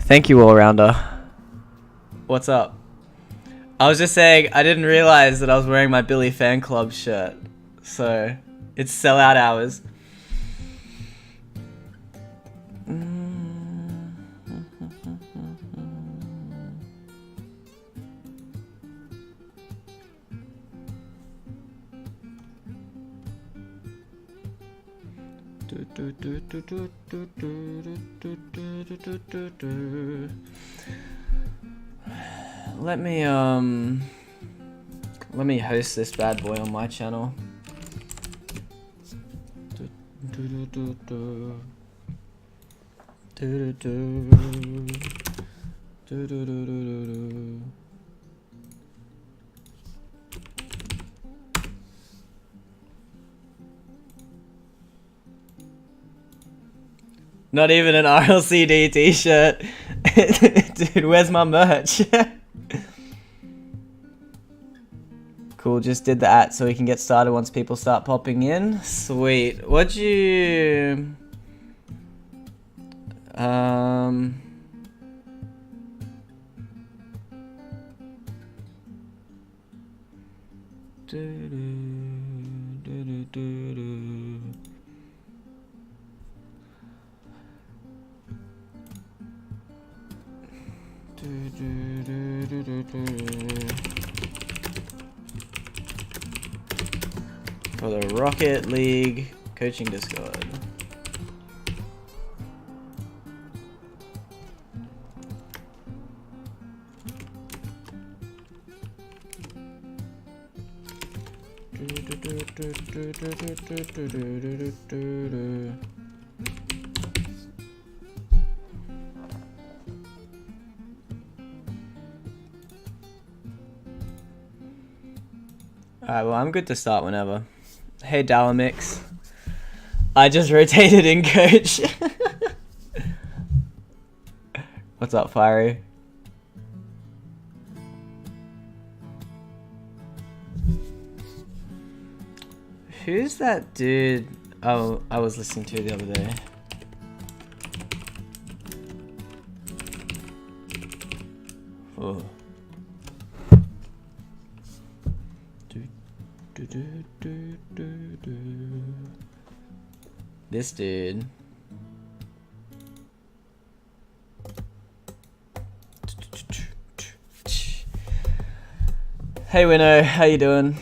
Thank you, all-rounder. What's up? I was just saying, I didn't realize that I was wearing my Billy Fan Club shirt. So, it's sellout hours. Let me host this bad boy on my channel. Not even an RLCD t-shirt. Dude, where's my merch? Cool, just did that so we can get started once people start popping in. Sweet. What'd you... For the Rocket League coaching Discord. Alright, well, I'm good to start whenever. Hey, Dalamix. I just rotated in, coach. What's up, Fiery? Who's that dude? Oh, I was listening to the other day. Oh. This dude. Hey Winnow, how you doing?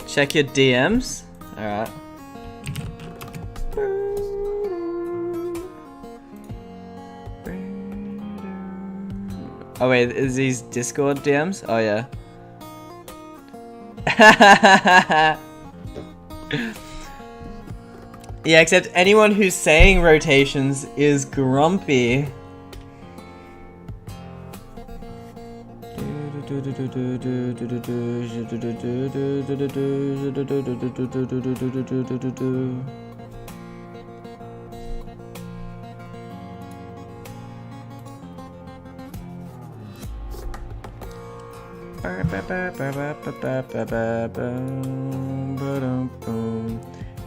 Check your DMs. Alright. Oh wait, is these Discord DMs? Oh yeah. Yeah, except anyone who's saying rotations is grumpy.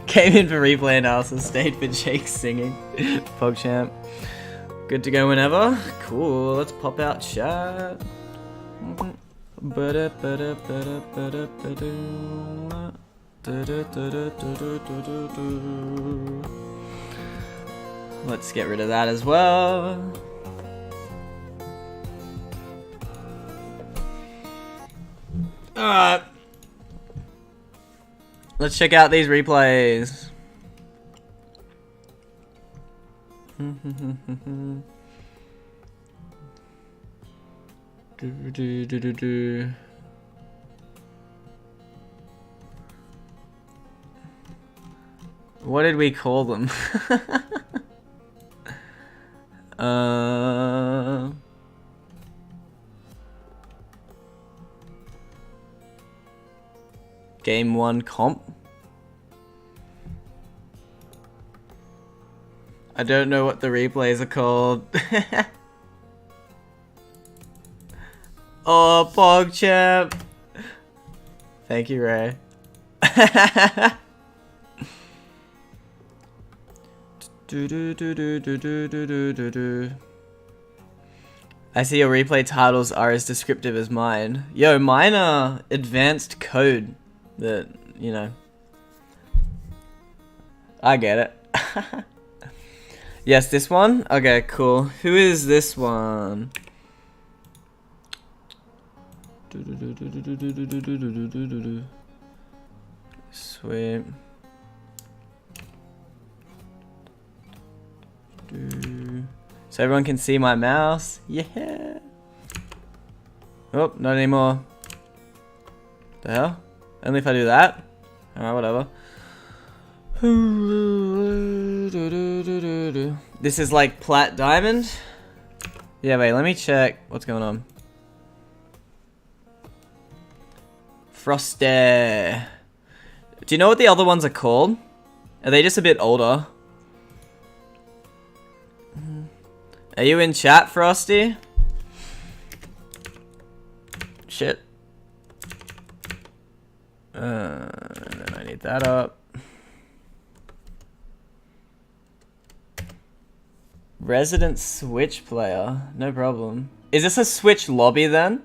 Came in for replay analysis, stayed for Jake's singing. PogChamp. Good to go whenever. Cool, let's pop out chat. Let's get rid of that as well. Alright. Let's check out these replays. What did we call them? Game 1 comp? I don't know what the replays are called. Oh, PogChamp! Thank you, Ray. I see your replay titles are as descriptive as mine. Yo, mine are advanced code that, you know. I get it. Yes, this one? Okay, cool. Who is this one? Sweet. So everyone can see my mouse. Yeah. Oh, not anymore. The hell? Only if I do that? Alright, whatever. This is like plat diamond? Yeah, wait, let me check what's going on. Frosty. Do you know what the other ones are called? Are they just a bit older? Are you in chat, Frosty? Shit. And then I need that up. Resident Switch player. No problem. Is this a Switch lobby then?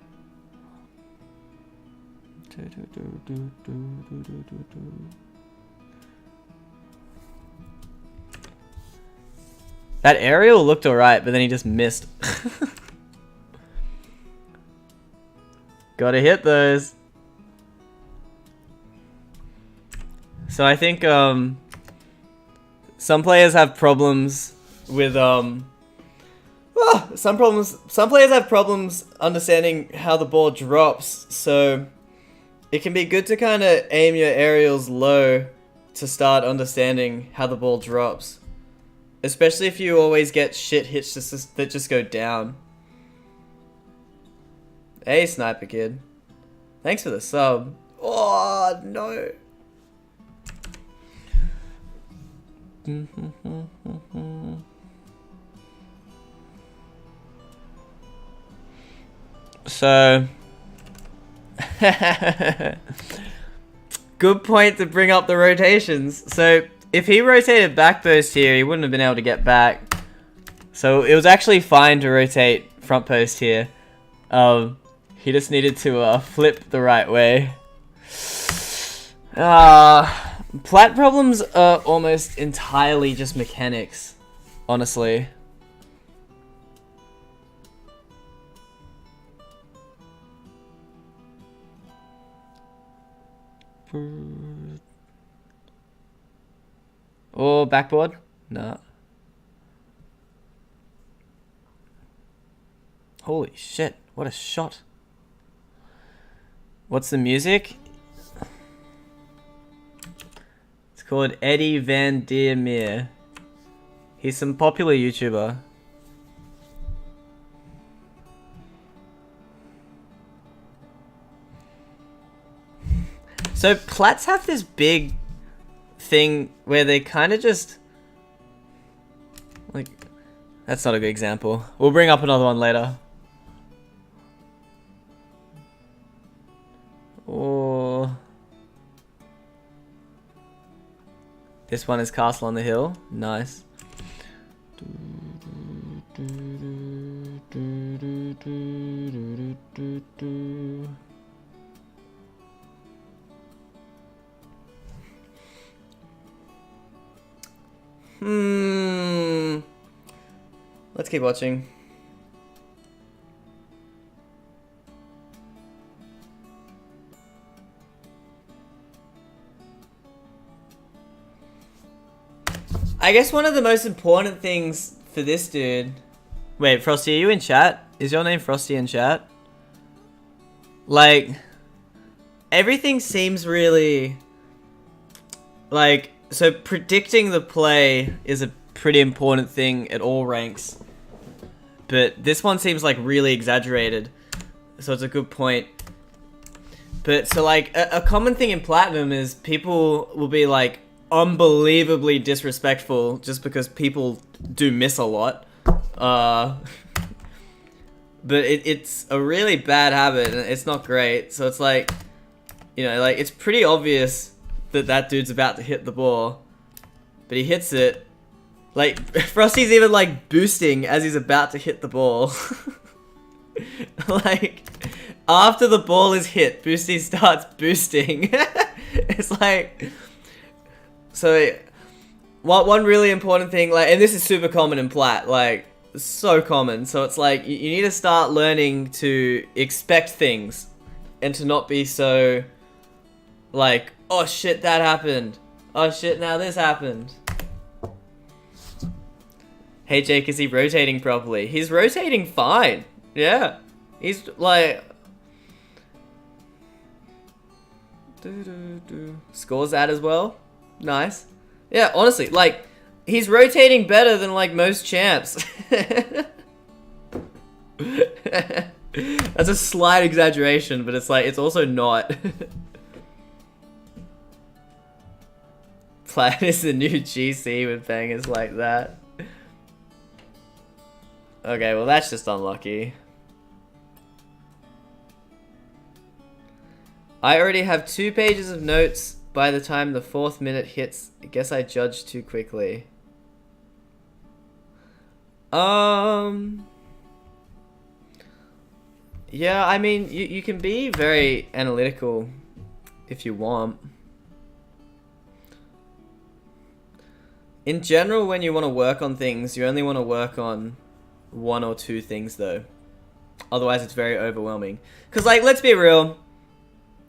That aerial looked alright, but then he just missed. Gotta hit those. So I think some players have problems with some players have problems understanding how the ball drops, so it can be good to kind of aim your aerials low to start understanding how the ball drops. Especially if you always get shit hits that just go down. Hey, Sniper Kid. Thanks for the sub. Oh, no. So... Good point to bring up the rotations. So... If he rotated back post here, he wouldn't have been able to get back. So it was actually fine to rotate front post here. He just needed to flip the right way. Plat problems are almost entirely just mechanics, honestly. Or backboard? Nah. Holy shit, what a shot. What's the music? It's called Eddie Van Der Meer. He's some popular YouTuber. So plats have this big thing where they kind of just like, that's not a good example. We'll bring up another one later. Or this one is Castle on the Hill. Nice. Let's keep watching. I guess one of the most important things for this dude... Wait, Frosty, are you in chat? Is your name Frosty in chat? Like, everything seems really... Like, so predicting the play is a pretty important thing at all ranks. But this one seems like really exaggerated. So it's a good point. But so like, a common thing in Platinum is people will be like unbelievably disrespectful just because people do miss a lot. But it's a really bad habit and it's not great. So it's like, you know, like it's pretty obvious that that dude's about to hit the ball. But he hits it. Like, Frosty's even like boosting as he's about to hit the ball. Like, after the ball is hit, Boosty starts boosting. It's like... So, one really important thing, like, and this is super common in Plat, like, so common. So it's like, you need to start learning to expect things. And to not be so, like, oh shit, that happened. Oh shit, now this happened. Hey Jake, is he rotating properly? He's rotating fine. Yeah. He's like... Scores that as well. Nice. Yeah, honestly, like, he's rotating better than, like, most champs. That's a slight exaggeration, but it's like, it's also not. Plat is the new GC with bangers like that. Okay, well that's just unlucky. I already have 2 pages of notes by the time the 4th minute hits. I guess I judged too quickly. Yeah, I mean, you can be very analytical if you want. In general, when you want to work on things, you only want to work on 1 or 2 things though. Otherwise it's very overwhelming. Cause like, let's be real.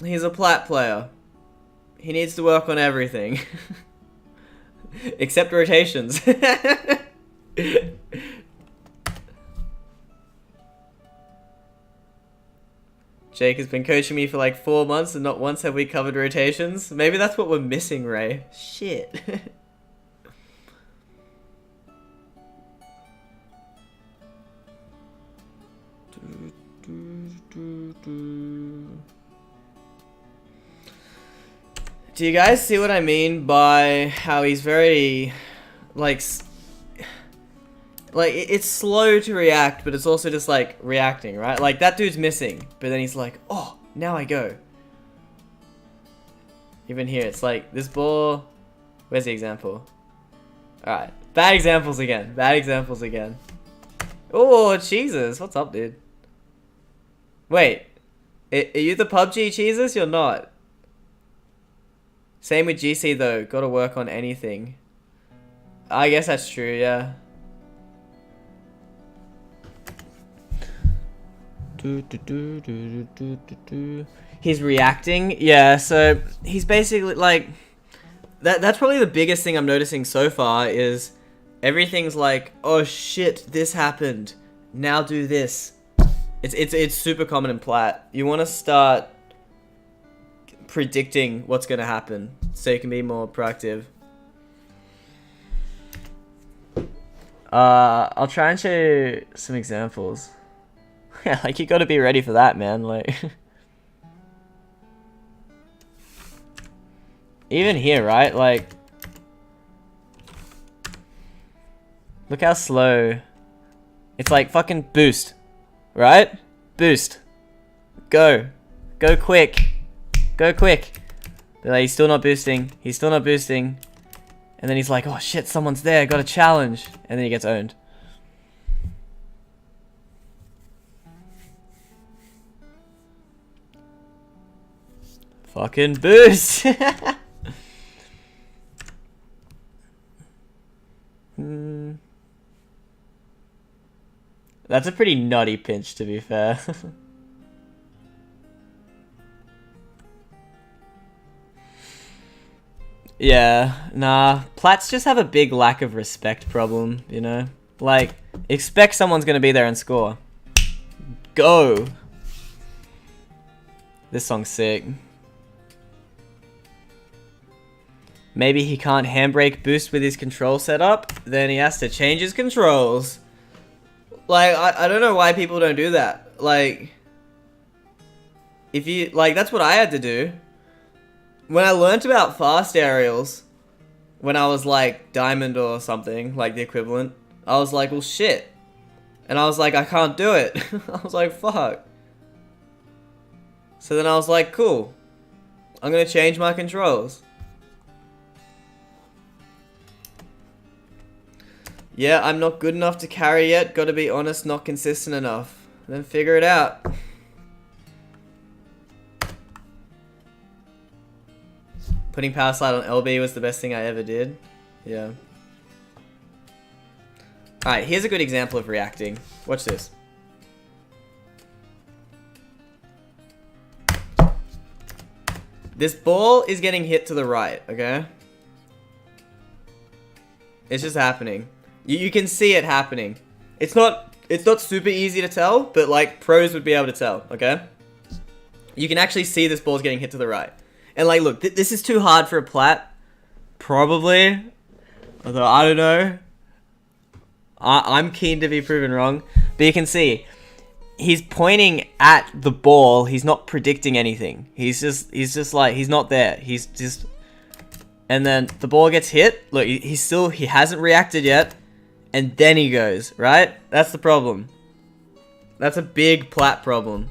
He's a Plat player. He needs to work on everything. Except rotations. Jake has been coaching me for like 4 months and not once have we covered rotations. Maybe that's what we're missing, Ray. Shit. Do you guys see what I mean by how he's very, like it's slow to react, but it's also just like reacting, right? Like that dude's missing, but then he's like, oh, now I go. Even here, it's like this ball. Where's the example? All right, bad examples again. Bad examples again. Oh, Jesus, what's up, dude? Wait, are you the PUBG cheeses? You're not. Same with GC though, gotta work on anything. I guess that's true, yeah. He's reacting, yeah, so he's basically like... That's probably the biggest thing I'm noticing so far is everything's like, oh shit, this happened, now do this. It's super common in Plat. You want to start predicting what's going to happen so you can be more proactive. I'll try and show you some examples. Yeah, like you got to be ready for that, man. Like even here, right? Like look how slow. It's like fucking boost. Right? Boost. Go. Go quick. Go quick. But like, he's still not boosting. He's still not boosting. And then he's like, oh shit, someone's there. Got a challenge. And then he gets owned. Fucking boost. That's a pretty nutty pinch, to be fair. Yeah, nah. Plats just have a big lack of respect problem, you know? Like, expect someone's gonna be there and score. Go! This song's sick. Maybe he can't handbrake boost with his control setup, then he has to change his controls. Like, I don't know why people don't do that. Like, if you, like, that's what I had to do. When I learnt about fast aerials, when I was like diamond or something, like the equivalent, I was like, well shit. And I was like, I can't do it. I was like, fuck. So then I was like, cool. I'm gonna change my controls. Yeah, I'm not good enough to carry yet. Gotta be honest, not consistent enough. Then figure it out. Putting power slide on LB was the best thing I ever did. Yeah. Alright, here's a good example of reacting. Watch this. This ball is getting hit to the right, okay? It's just happening. You can see it happening. It's not super easy to tell, but like pros would be able to tell, okay? You can actually see this ball's getting hit to the right. And like, look, this is too hard for a plat. Probably. Although, I don't know. I'm keen to be proven wrong. But you can see, he's pointing at the ball. He's not predicting anything. He's just like, he's not there. He's just... And then the ball gets hit. Look, he hasn't reacted yet. And then he goes, right? That's the problem. That's a big plat problem.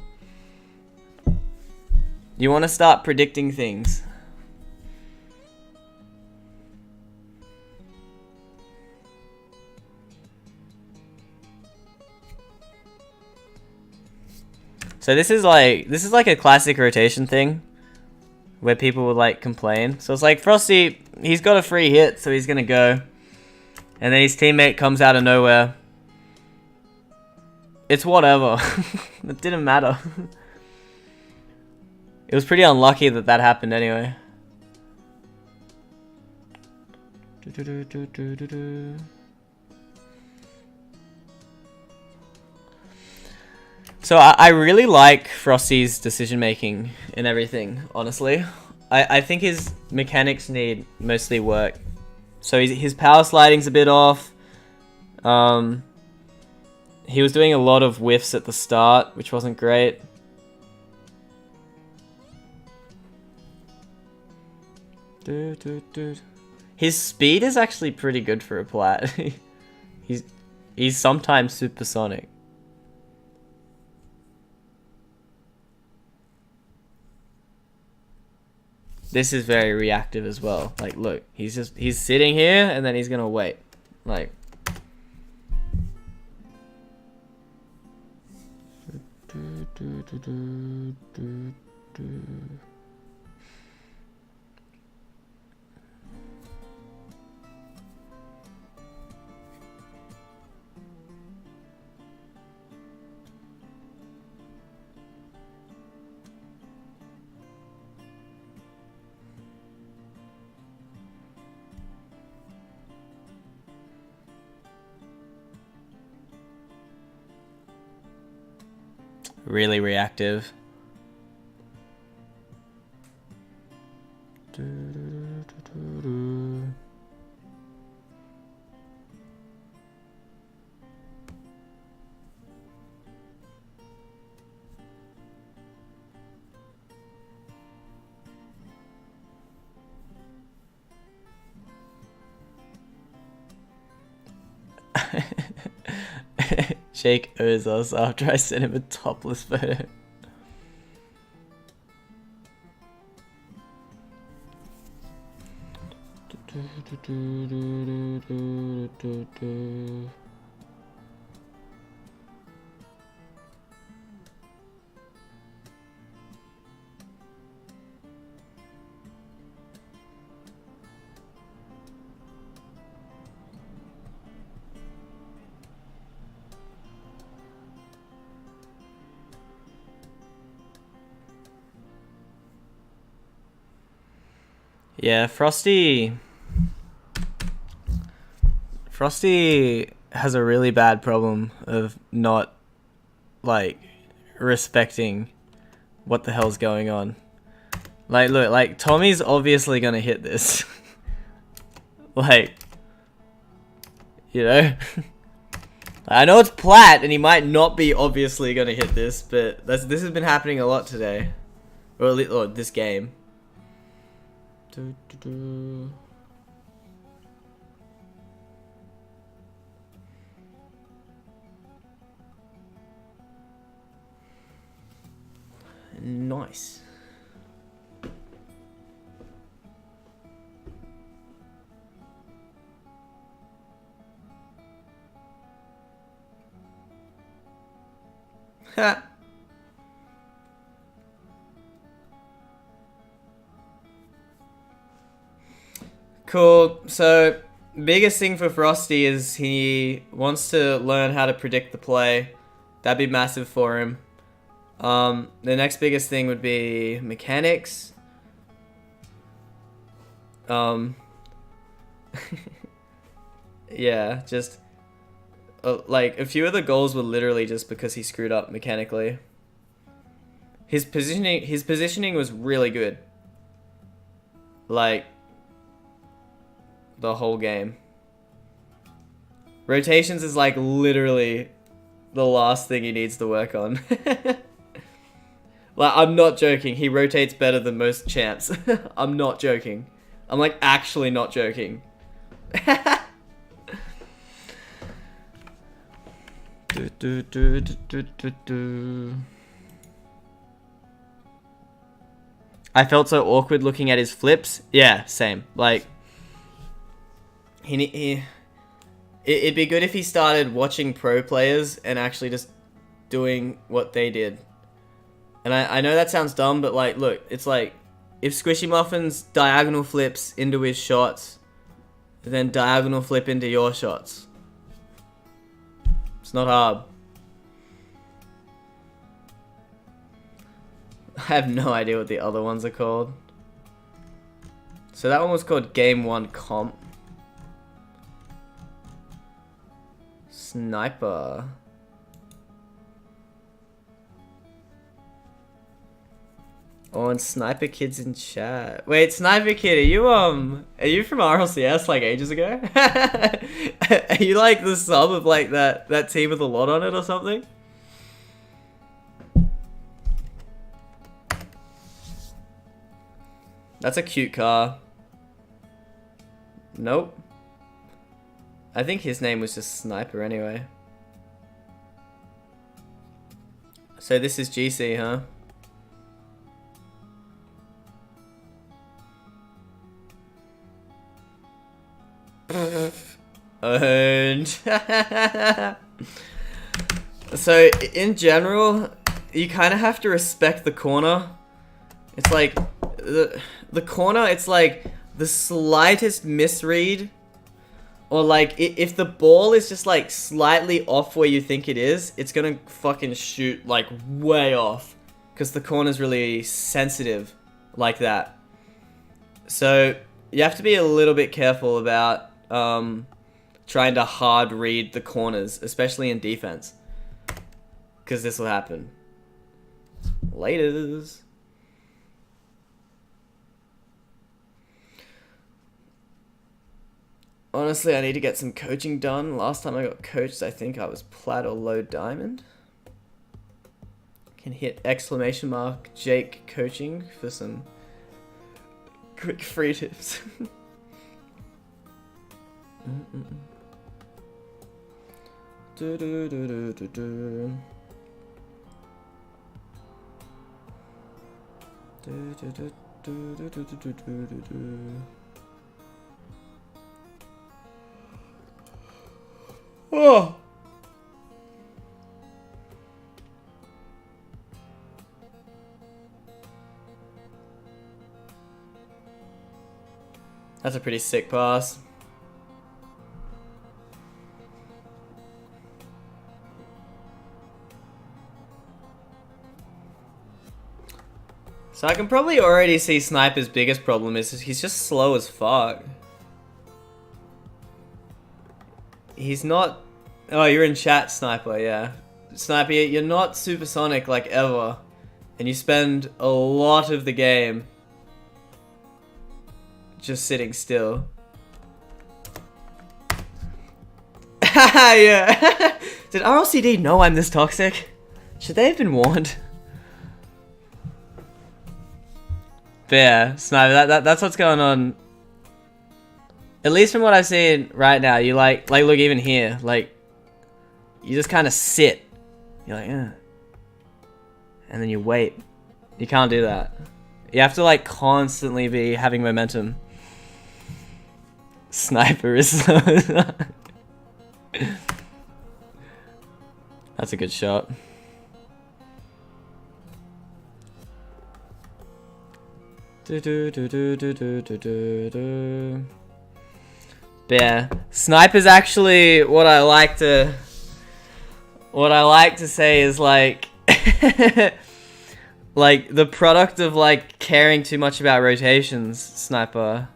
You want to start predicting things. So this is like a classic rotation thing where people would like complain. So it's like Frosty, he's got a free hit, so he's gonna go. And then his teammate comes out of nowhere. It's whatever. It didn't matter. It was pretty unlucky that that happened anyway. So I really like Frosty's decision making and everything, honestly. I think his mechanics need mostly work. So his power sliding's a bit off. He was doing a lot of whiffs at the start, which wasn't great. His speed is actually pretty good for a plat. he's sometimes supersonic. This is very reactive as well. Like, look, he's sitting here and then he's gonna wait. Like, really reactive. Jake owes us after I sent him a topless photo. Yeah, Frosty has a really bad problem of not, like, respecting what the hell's going on. Like, look, like, Tommy's obviously gonna hit this. Like, you know? I know it's Platt, and he might not be obviously gonna hit this, but this has been happening a lot today. Or this game. Nice. Ha. Cool. So, biggest thing for Frosty is he wants to learn how to predict the play. That'd be massive for him. The next biggest thing would be mechanics. Yeah, just like a few of the goals were literally just because he screwed up mechanically. His positioning was really good. Like the whole game. Rotations is like literally the last thing he needs to work on. Like, I'm not joking. He rotates better than most champs. I'm not joking. I'm like actually not joking. I felt so awkward looking at his flips. Yeah, same. Like, it'd be good if he started watching pro players and actually just doing what they did. And I know that sounds dumb, but like, look, it's like, if Squishy Muffins diagonal flips into his shots, then diagonal flip into your shots. It's not hard. I have no idea what the other ones are called. So that one was called Game 1 Comp. Sniper. Oh, and Sniper Kid's in chat. Wait, Sniper Kid, are you from RLCS like ages ago? Are you like the sub of like that team with a lot on it or something? That's a cute car. Nope. I think his name was just Sniper anyway. So this is GC, huh? Owned. So in general, you kind of have to respect the corner. It's like the corner. It's like the slightest misread, or like if the ball is just like slightly off where you think it is, it's gonna fucking shoot like way off, because the corner's really sensitive like that. So you have to be a little bit careful about trying to hard read the corners, especially in defense, because this will happen. Laters. Honestly, I need to get some coaching done. Last time I got coached, I think I was plat or low diamond. Can hit exclamation mark Jake coaching for some quick free tips. Do do do do do do. Do do do do do do do do do. Oh. That's a pretty sick pass. So I can probably already see Sniper's biggest problem is he's just slow as fuck. He's not Oh, you're in chat, Sniper, yeah. Sniper, you're not supersonic like ever. And you spend a lot of the game just sitting still. Yeah. Did RLCD know I'm this toxic? Should they have been warned? But yeah, Sniper, that's what's going on. At least from what I've seen right now, you like look even here, like you just kind of sit. You're like, and then you wait. You can't do that. You have to like constantly be having momentum. Sniper is so That's a good shot. But yeah, Sniper's actually what I like to say is like like the product of like caring too much about rotations, Sniper.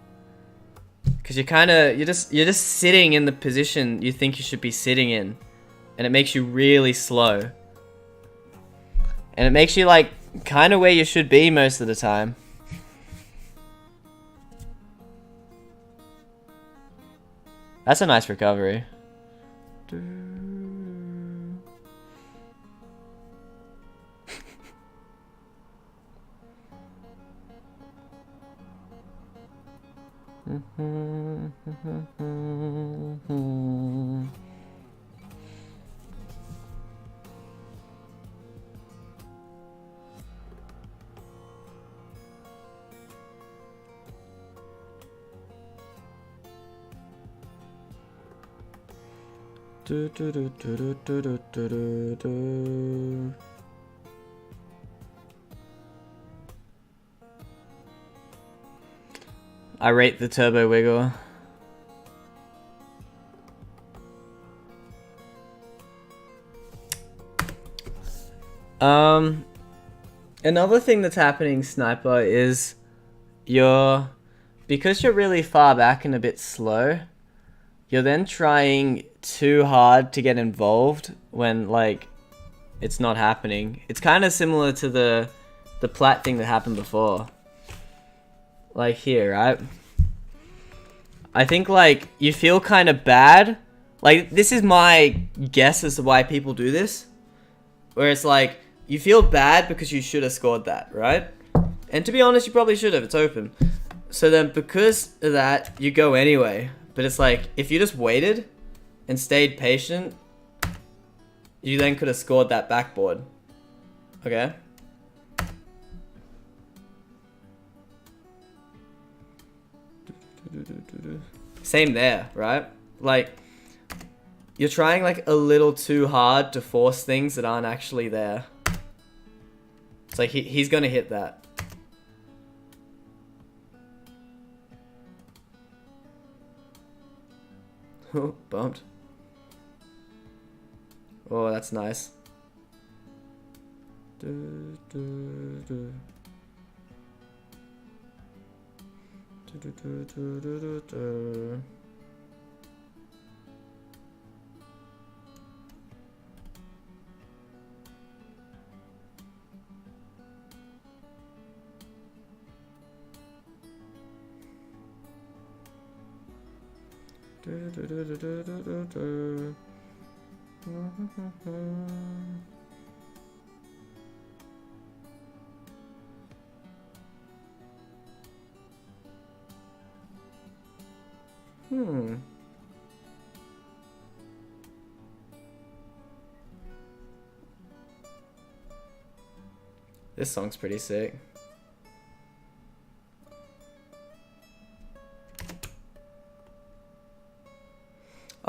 Cause you're just sitting in the position you think you should be sitting in, and it makes you really slow. And it makes you like kind of where you should be most of the time. That's a nice recovery. I rate the turbo wiggle. Another thing that's happening, Sniper, is because you're really far back and a bit slow, you're then trying too hard to get involved when like it's not happening. It's kind of similar to the plat thing that happened before. Like here, right? I think like you feel kind of bad. Like this is my guess as to why people do this. Where it's like you feel bad because you should have scored that, right? And to be honest, you probably should have. It's open. So then because of that, you go anyway. But it's like if you just waited and stayed patient, you then could have scored that backboard. Okay? Same there, right? Like, you're trying like a little too hard to force things that aren't actually there. It's like he's gonna hit that. Oh, bumped. Oh, that's nice. This song's pretty sick.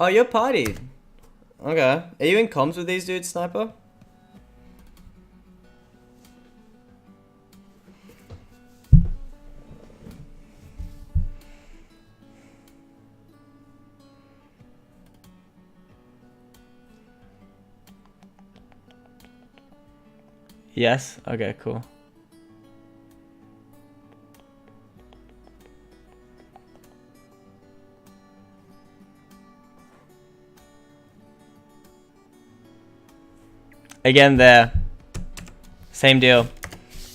Oh, you're partied. Okay. Are you in comms with these dudes, Sniper? Yes? Okay, cool. again there. Same deal.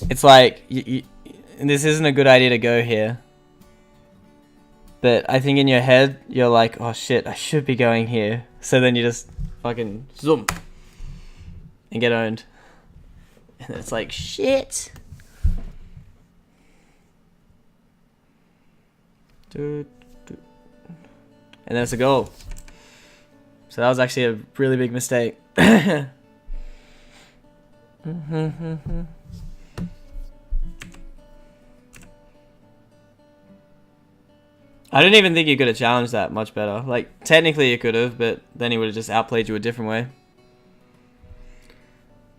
It's like, this isn't a good idea to go here. But I think in your head, you're like, oh shit, I should be going here. So then you just fucking zoom. And get owned. And it's like, shit. And then it's a goal. So that was actually a really big mistake. I don't even think you could have challenged that much better. Like, technically you could have, but then he would have just outplayed you a different way.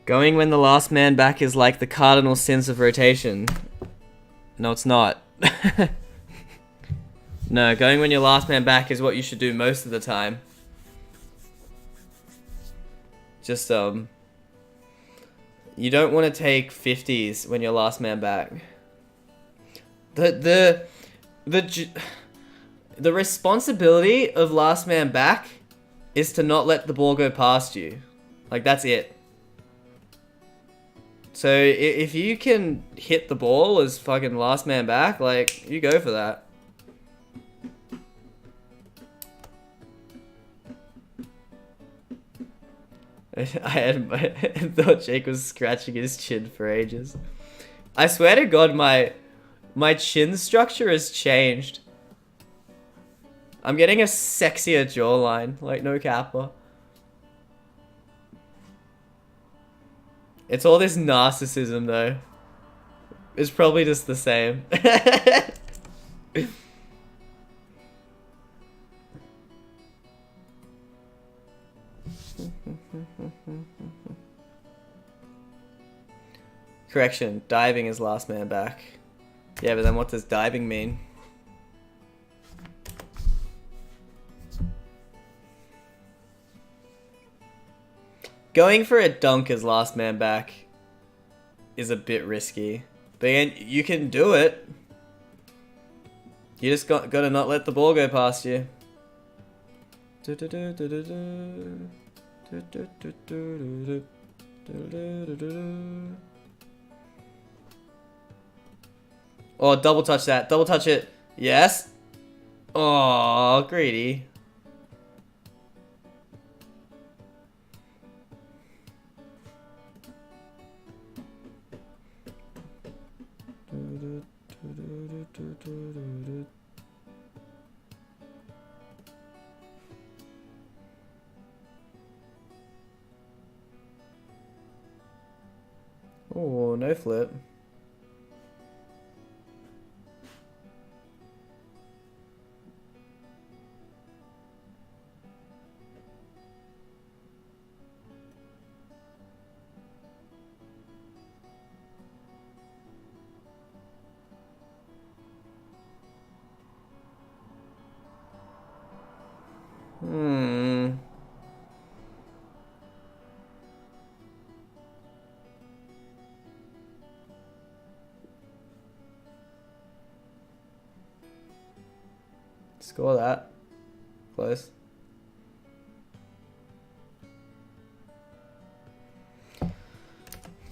Going when the last man back is like the cardinal sins of rotation. No, it's not. No, going when your last man back is what you should do most of the time. Just, you don't want to take 50s when you're last man back. The responsibility of last man back is to not let the ball go past you. Like, that's it. So, if you can hit the ball as fucking last man back, like, you go for that. I thought Jake was scratching his chin for ages. I swear to God, my chin structure has changed. I'm getting a sexier jawline, like no kappa. It's all this narcissism though. It's probably just the same. Correction, diving is last man back. Yeah, but then what does diving mean? Going for a dunk as last man back is a bit risky. But again, you can do it. You just gotta not let the ball go past you. Oh, double touch that. Double touch it. Yes. Oh, greedy. Oh, no flip. Score that. Close.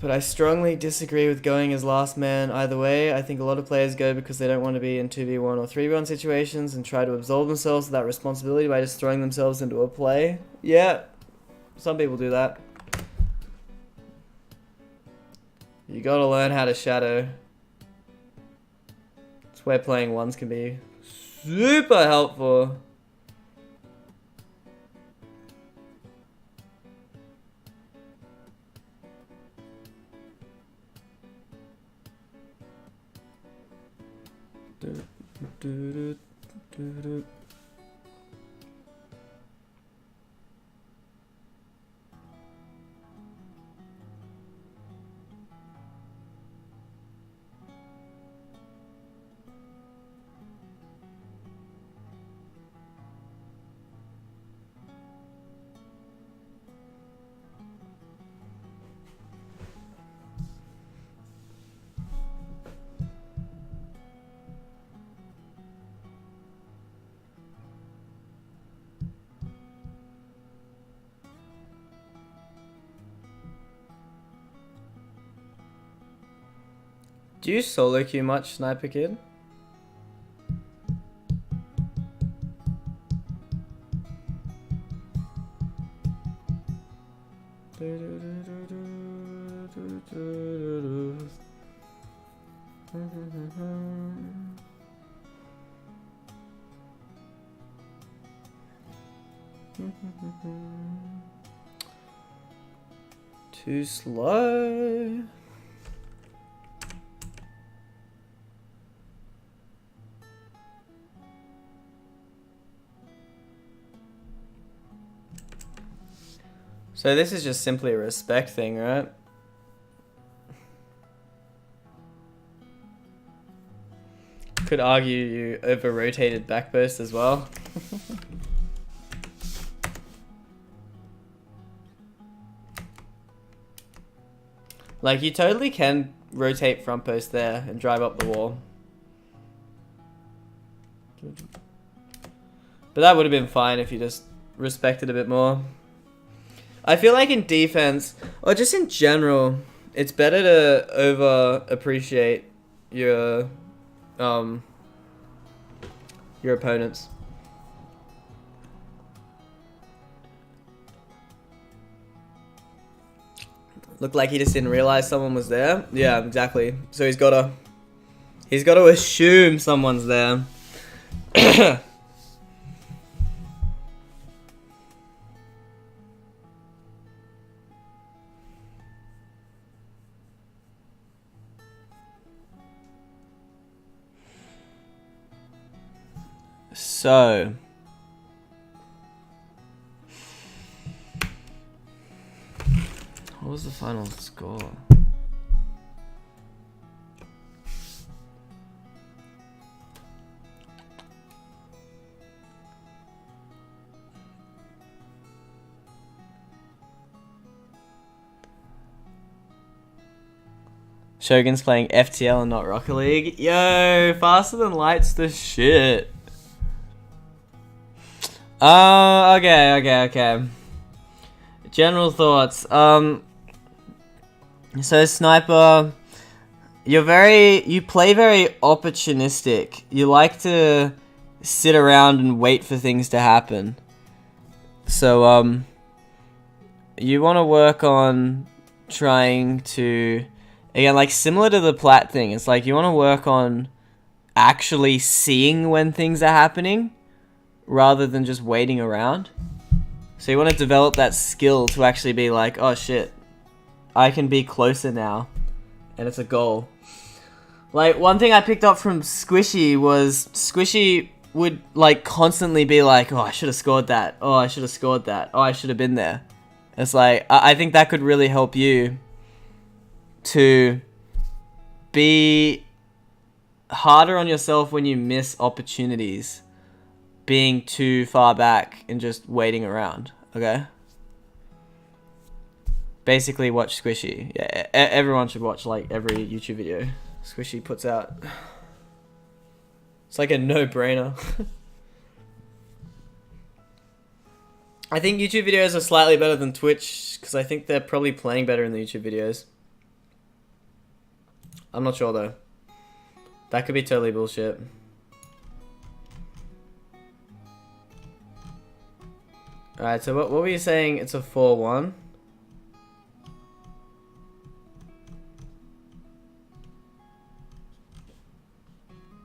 But I strongly disagree with going as last man either way. I think a lot of players go because they don't want to be in 2v1 or 3v1 situations and try to absolve themselves of that responsibility by just throwing themselves into a play. Yeah, some people do that. You gotta learn how to shadow. It's where playing ones can be super helpful. Do you solo queue much, Sniper Kid? Too slow. So this is just simply a respect thing, right? Could argue you over-rotated backburst as well. Like, you totally can rotate front post there and drive up the wall. But that would have been fine if you just respected a bit more. I feel like in defense, or just in general, it's better to over-appreciate your opponents. Looked like he just didn't realize someone was there. Yeah, exactly. So he's gotta assume someone's there. So what was the final score? Shogun's playing FTL and not Rocket League. Yo, faster than light's the shit. Okay. General thoughts. So Sniper, you play very opportunistic. You like to sit around and wait for things to happen. So you want to work on trying to, again, like similar to the plat thing. It's like you want to work on actually seeing when things are happening rather than just waiting around. So you want to develop that skill to actually be like, oh shit, I can be closer now, and it's a goal. Like, one thing I picked up from Squishy was Squishy would like constantly be like, oh, I should have scored that. Oh, I should have scored that. Oh, I should have been there. It's like, I think that could really help you to be harder on yourself when you miss opportunities, being too far back and just waiting around, okay? Basically watch Squishy. Yeah, everyone should watch like every YouTube video Squishy puts out. It's like a no-brainer. I think YouTube videos are slightly better than Twitch because I think they're probably playing better in the YouTube videos. I'm not sure though. That could be totally bullshit. Alright, so what were you saying? It's a 4-1?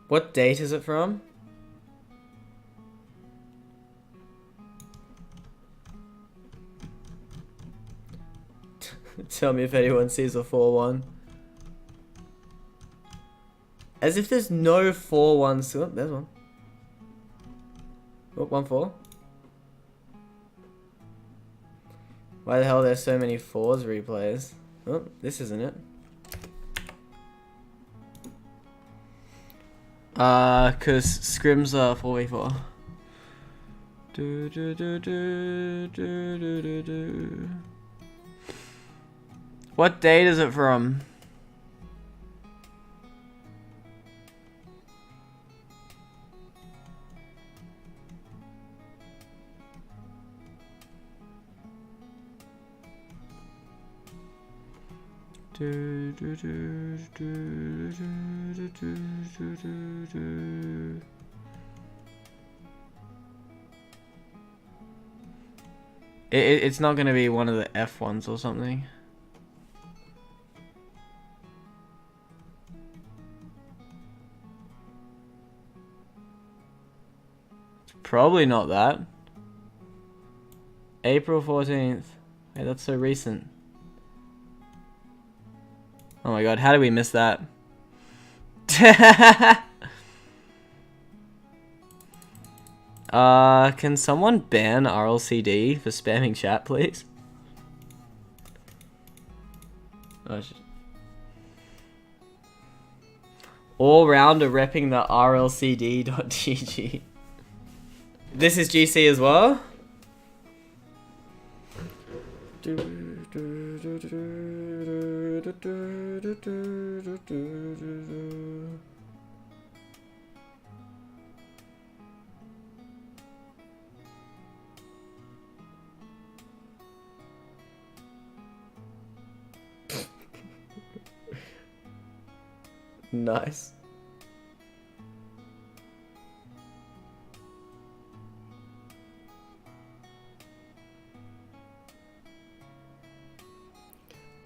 What date is it from? Tell me if anyone sees a 4-1. As if there's no 4-1s. Oh, there's one. Oh, 1-4. Why the hell are there so many 4s replays? Oh, this isn't it. Cause scrims are 4v4. What date is it from? It's not gonna be one of the F ones or something. It's probably not that. April 14th. Hey, that's so recent. Oh my god, how did we miss that? Can someone ban RLCD for spamming chat, please? Oh, all-rounder repping the RLCD.gg. This is GC as well? Nice.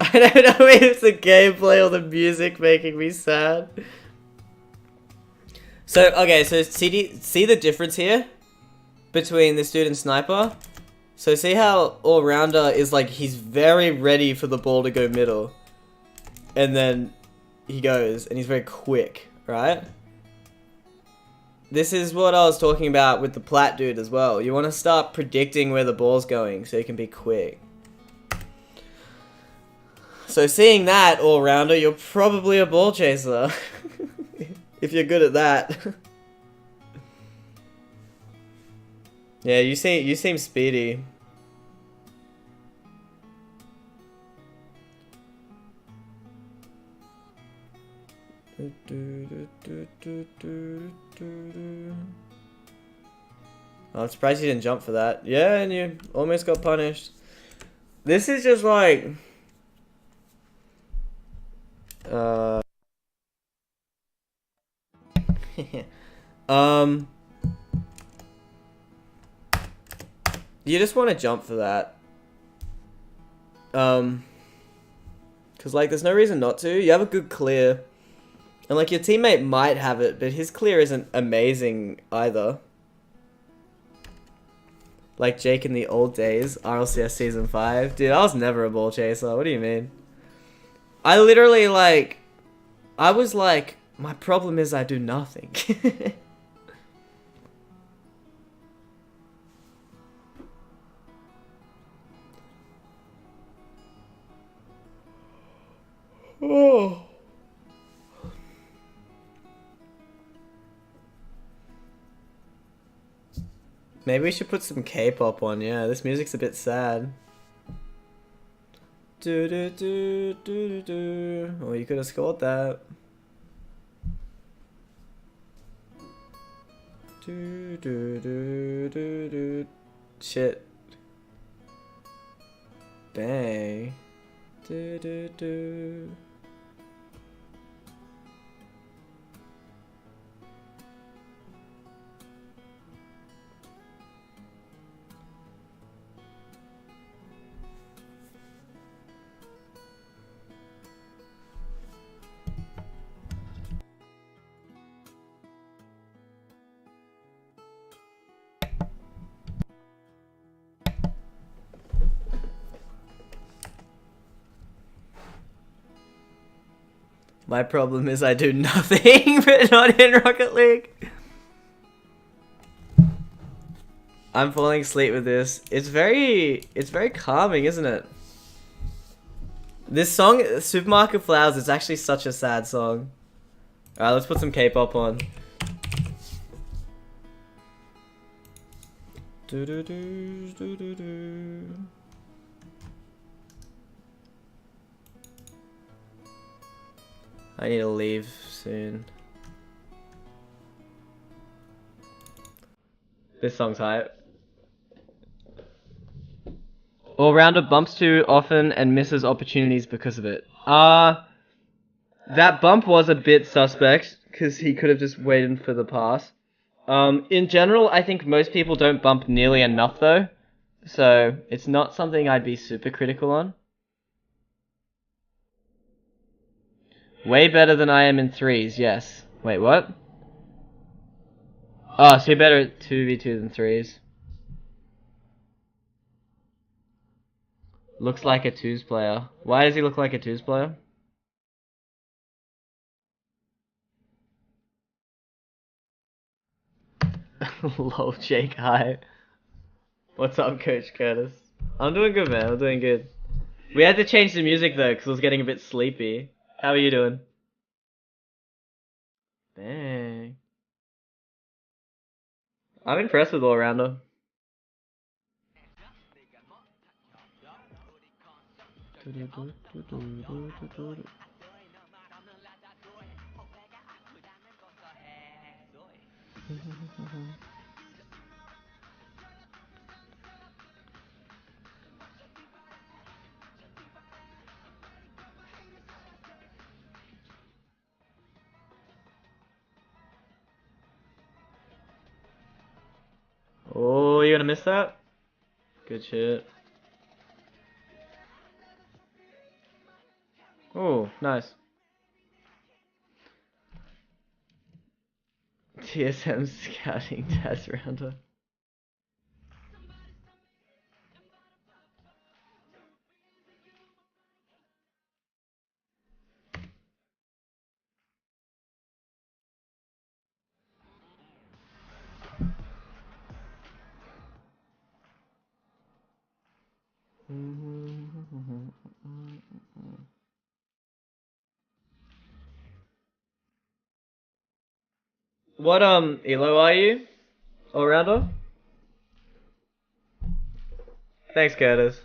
I don't know if it's the gameplay or the music making me sad. So, okay, so see the difference here between this dude and Sniper? So see how all-rounder is like, he's very ready for the ball to go middle. And then he goes, and he's very quick, right? This is what I was talking about with the Plat dude as well. You want to start predicting where the ball's going so you can be quick. So seeing that all-rounder, you're probably a ball chaser. If you're good at that. Yeah, you seem speedy. I'm surprised you didn't jump for that. Yeah, and you almost got punished. This is just like... You just want to jump for that. Because, like, there's no reason not to. You have a good clear. And, like, your teammate might have it, but his clear isn't amazing either. Like Jake in the old days, RLCS Season 5. Dude, I was never a ball chaser. What do you mean? I literally, like... I was like, my problem is I do nothing. Oh. Maybe we should put some K-pop on, yeah. This music's a bit sad. Do do do do do do. Oh, you could have scored that. Do do do do do. Shit. Bang. Do do do. My problem is I do nothing, but not in Rocket League. I'm falling asleep with this. It's very calming, isn't it? This song, Supermarket Flowers, is actually such a sad song. Alright, let's put some K-pop on. Do do do do do do. I need to leave soon. This song's hype. All-rounder bumps too often and misses opportunities because of it. That bump was a bit suspect, because he could have just waited for the pass. In general, I think most people don't bump nearly enough, though. So, it's not something I'd be super critical on. Way better than I am in threes, yes. Wait, what? Oh, so you're better at 2v2 than threes. Looks like a twos player. Why does he look like a twos player? Lol, Jake, hi. What's up, Coach Curtis? I'm doing good, man. I'm doing good. We had to change the music, though, because I was getting a bit sleepy. How are you doing? Dang. I'm impressed with all-rounder. Oh, you gonna miss that? Good shit. Oh, nice. TSM scouting test rounder. What elo are you? All rounder? Thanks, Curtis.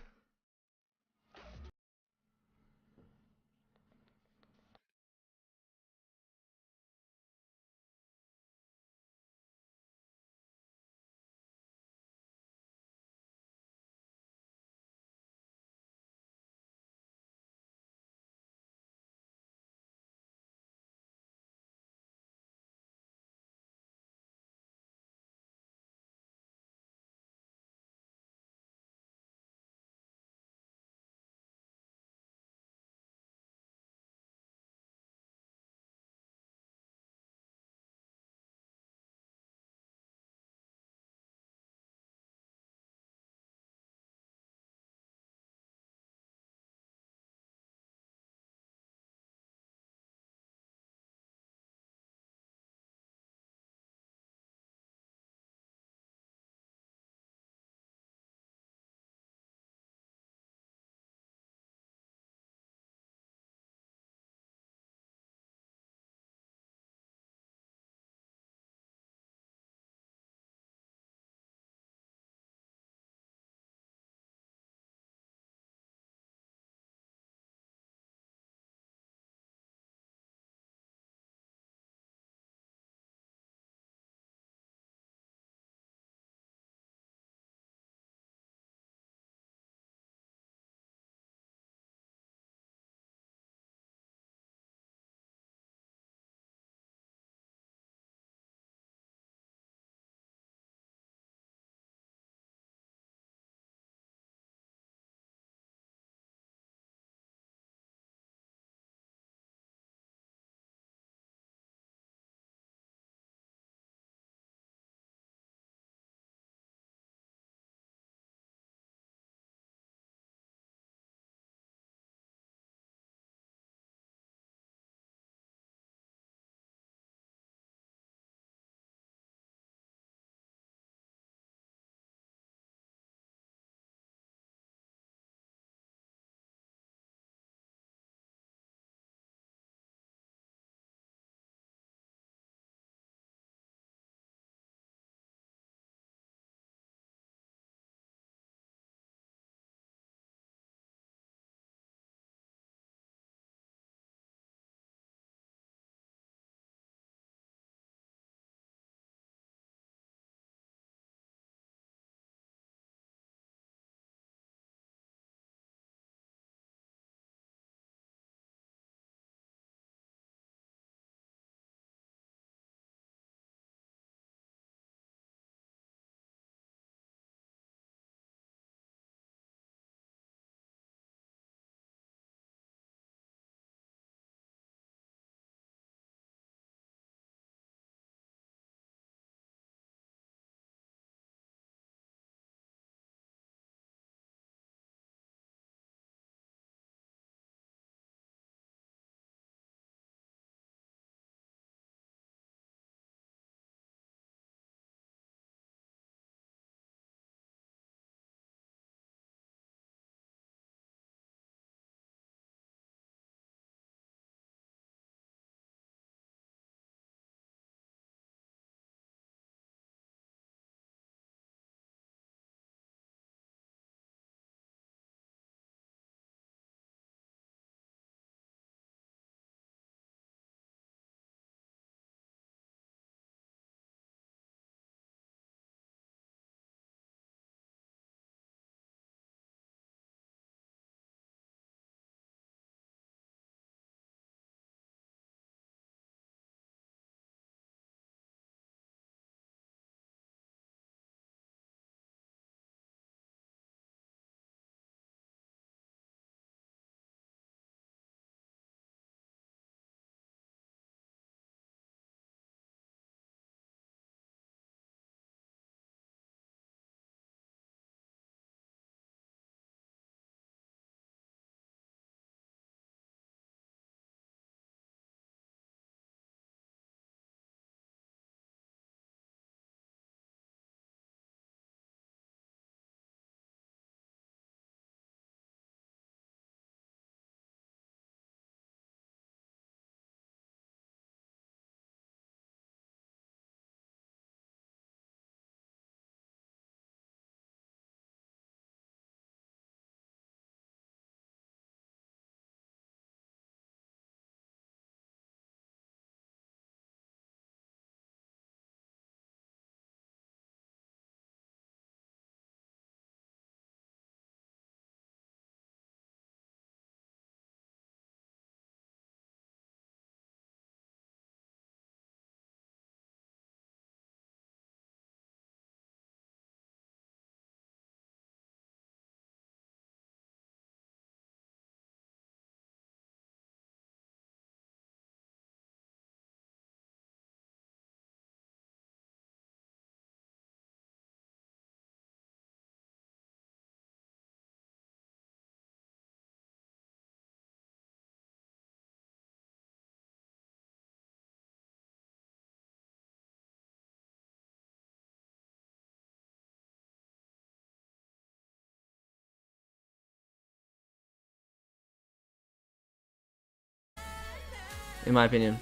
in my opinion.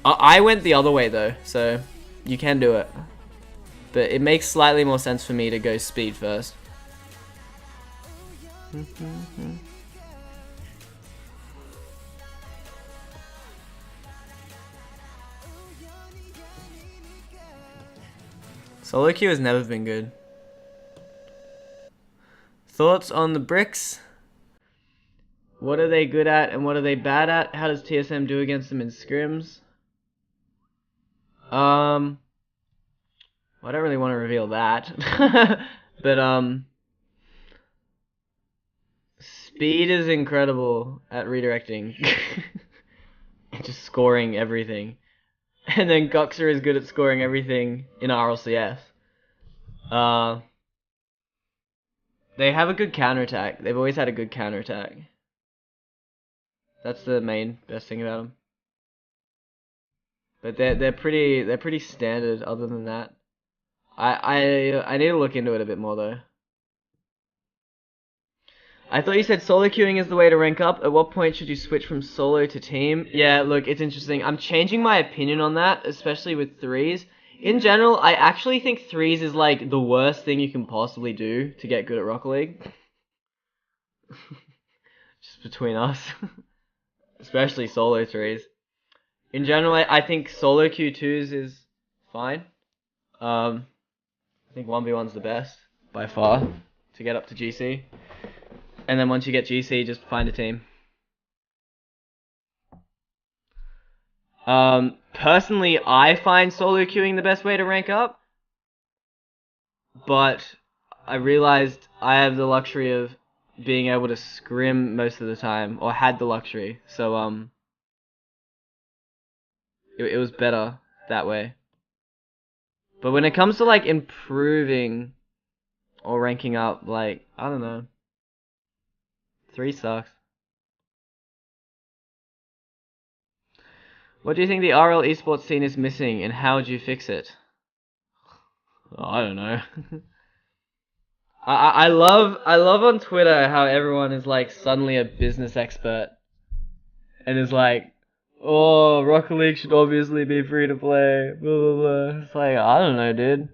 I went the other way though, so you can do it. But it makes slightly more sense for me to go speed first. Solo queue has never been good. Thoughts on the bricks? What are they good at and what are they bad at? How does TSM do against them in scrims? Well, I don't really want to reveal that. But Speed is incredible at redirecting. Just scoring everything. And then Goxer is good at scoring everything in RLCS. They have a good counterattack. They've always had a good counterattack. That's the main best thing about them. But they're pretty standard. Other than that, I need to look into it a bit more though. I thought you said solo queuing is the way to rank up. At what point should you switch from solo to team? Yeah, look, it's interesting. I'm changing my opinion on that, especially with threes. In general, I actually think threes is like the worst thing you can possibly do to get good at Rocket League. Just between us. Especially solo threes. In general, I think solo Q2s is fine. I think 1v1's the best, by far, to get up to GC. And then once you get GC, just find a team. Personally, I find solo queuing the best way to rank up. But I realized I have the luxury of being able to scrim most of the time, or had the luxury. So, it was better that way. But when it comes to like improving or ranking up, like, I don't know. 3 sucks. What do you think the RL esports scene is missing, and how would you fix it? Oh, I don't know. I love on Twitter how everyone is like suddenly a business expert and is like, oh, Rocket League should obviously be free to play. Blah blah blah. It's like, I don't know, dude.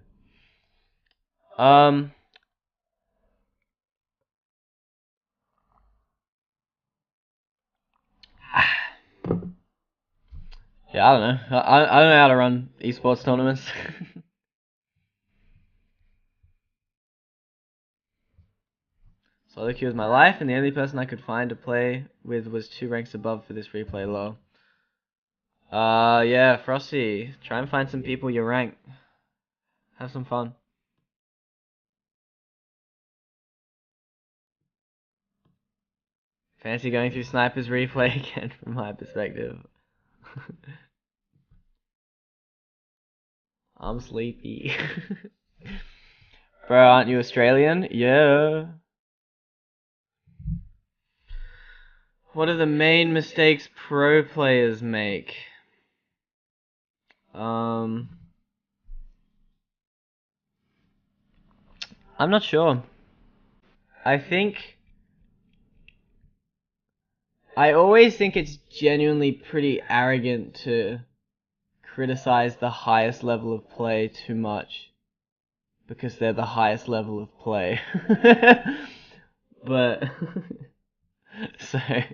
Yeah, I don't know. I don't know how to run esports tournaments. Solo queue is my life, and the only person I could find to play with was 2 ranks above for this replay, lol. Yeah, Frosty. Try and find some people your rank. Have some fun. Fancy going through Sniper's replay again from my perspective. I'm sleepy. Bro, aren't you Australian? Yeah. What are the main mistakes pro players make? I'm not sure. I always think it's genuinely pretty arrogant to criticize the highest level of play too much because they're the highest level of play. But so I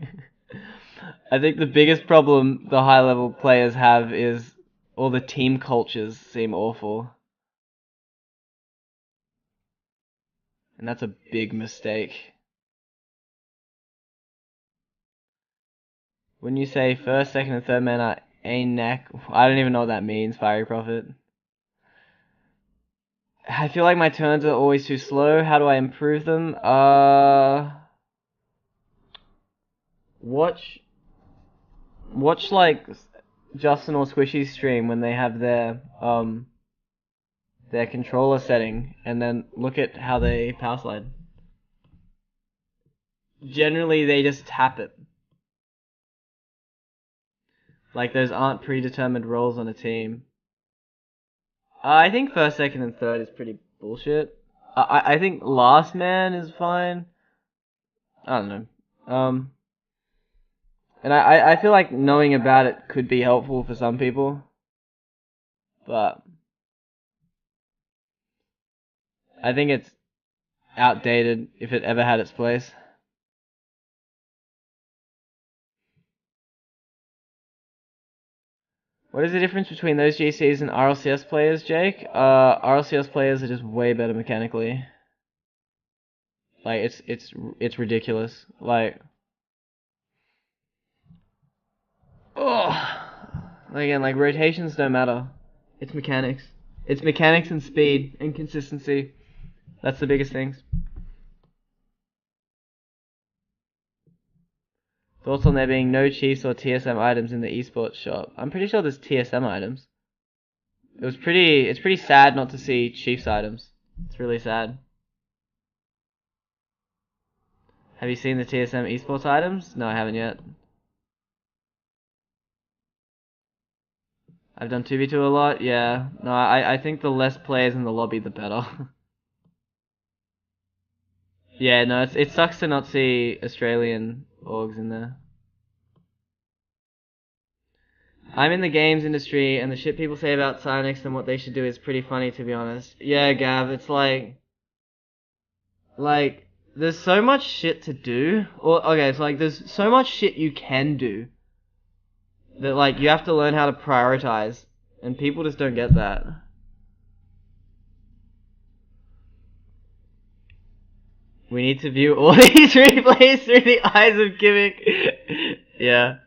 think the biggest problem the high level players have is all the team cultures seem awful. And that's a big mistake. When you say first, second, and third man are a neck, I don't even know what that means, Fiery Prophet. I feel like my turns are always too slow. How do I improve them? Watch like Justin or Squishy's stream when they have their controller setting, and then look at how they power slide. Generally, they just tap it. Like those aren't predetermined roles on a team. I think first, second, and third is pretty bullshit. I think last man is fine. I don't know. And I feel like knowing about it could be helpful for some people. But I think it's outdated if it ever had its place. What is the difference between those GCs and RLCS players, Jake? RLCS players are just way better mechanically. Like it's ridiculous. Like, oh, again, like rotations don't matter. It's mechanics. It's mechanics and speed and consistency. That's the biggest things. Thoughts on there being no Chiefs or TSM items in the esports shop? I'm pretty sure there's TSM items. It's pretty sad not to see Chiefs items. It's really sad. Have you seen the TSM esports items? No, I haven't yet. I've done 2v2 a lot, yeah. No, I think the less players in the lobby, the better. Yeah, no, it sucks to not see Australian orgs in there. I'm in the games industry, and the shit people say about Psyonix and what they should do is pretty funny, to be honest. Yeah, Gav, it's like, there's so much shit to do. Or, okay, it's like, there's so much shit you can do that, like, you have to learn how to prioritize, and people just don't get that. We need to view all these replays through the eyes of gimmick. Yeah.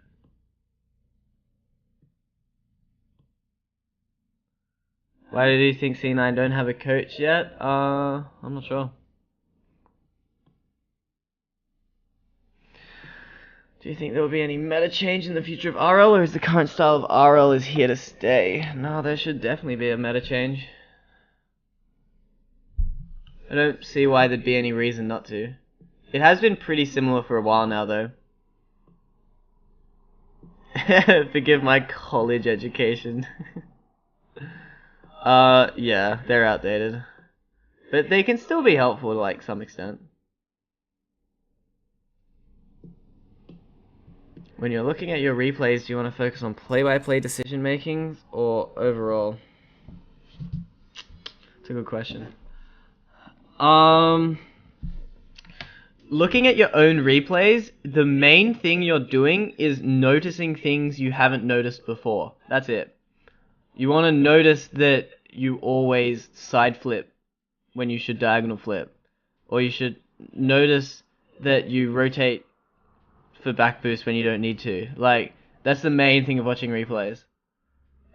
Why do you think C9 don't have a coach yet? I'm not sure. Do you think there will be any meta change in the future of RL, or is the current style of RL is here to stay? No, there should definitely be a meta change. I don't see why there'd be any reason not to. It has been pretty similar for a while now, though. Forgive my college education. Yeah, they're outdated. But they can still be helpful to, like, some extent. When you're looking at your replays, do you want to focus on play-by-play decision making or overall? It's a good question. Looking at your own replays, the main thing you're doing is noticing things you haven't noticed before. That's it. You want to notice that you always side flip when you should diagonal flip. Or you should notice that you rotate for back boost when you don't need to. Like, that's the main thing of watching replays.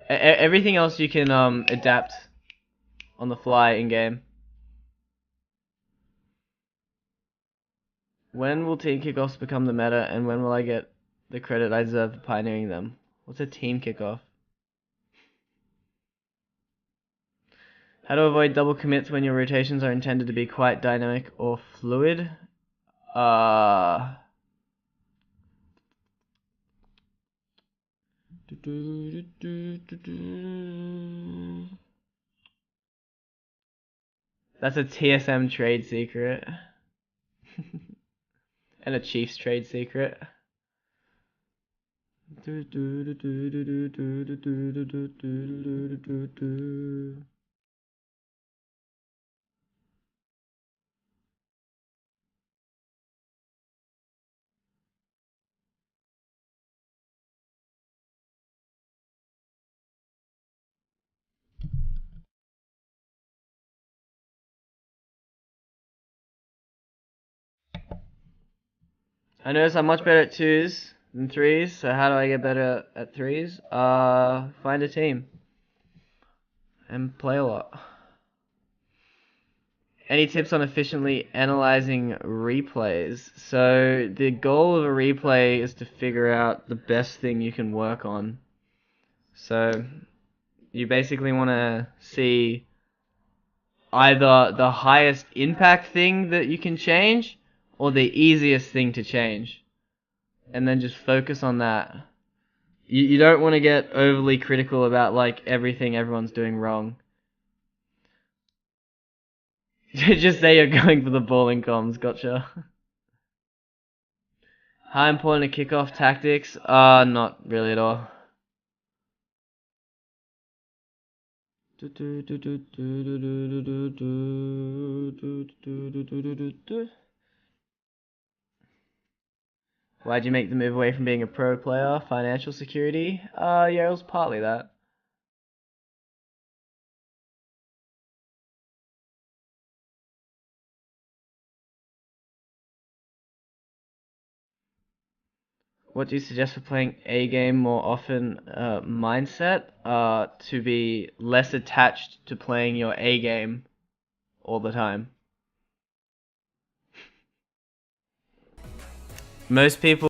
Everything else you can adapt on the fly in game. When will team kickoffs become the meta, and when will I get the credit I deserve for pioneering them? What's a team kickoff? How to avoid double commits when your rotations are intended to be quite dynamic or fluid? That's a TSM trade secret. And a Chiefs trade secret. I notice I'm much better at 2s than 3s, so how do I get better at 3s? Find a team. And play a lot. Any tips on efficiently analyzing replays? So the goal of a replay is to figure out the best thing you can work on. So you basically want to see either the highest impact thing that you can change or the easiest thing to change. And then just focus on that. You don't want to get overly critical about like everything everyone's doing wrong. Just say you're going for the balling comms, gotcha. How important are kickoff tactics? Not really at all. Why'd you make the move away from being a pro player? Financial security? Yeah, it was partly that. What do you suggest for playing A game more often? Mindset? To be less attached to playing your A game all the time. Most people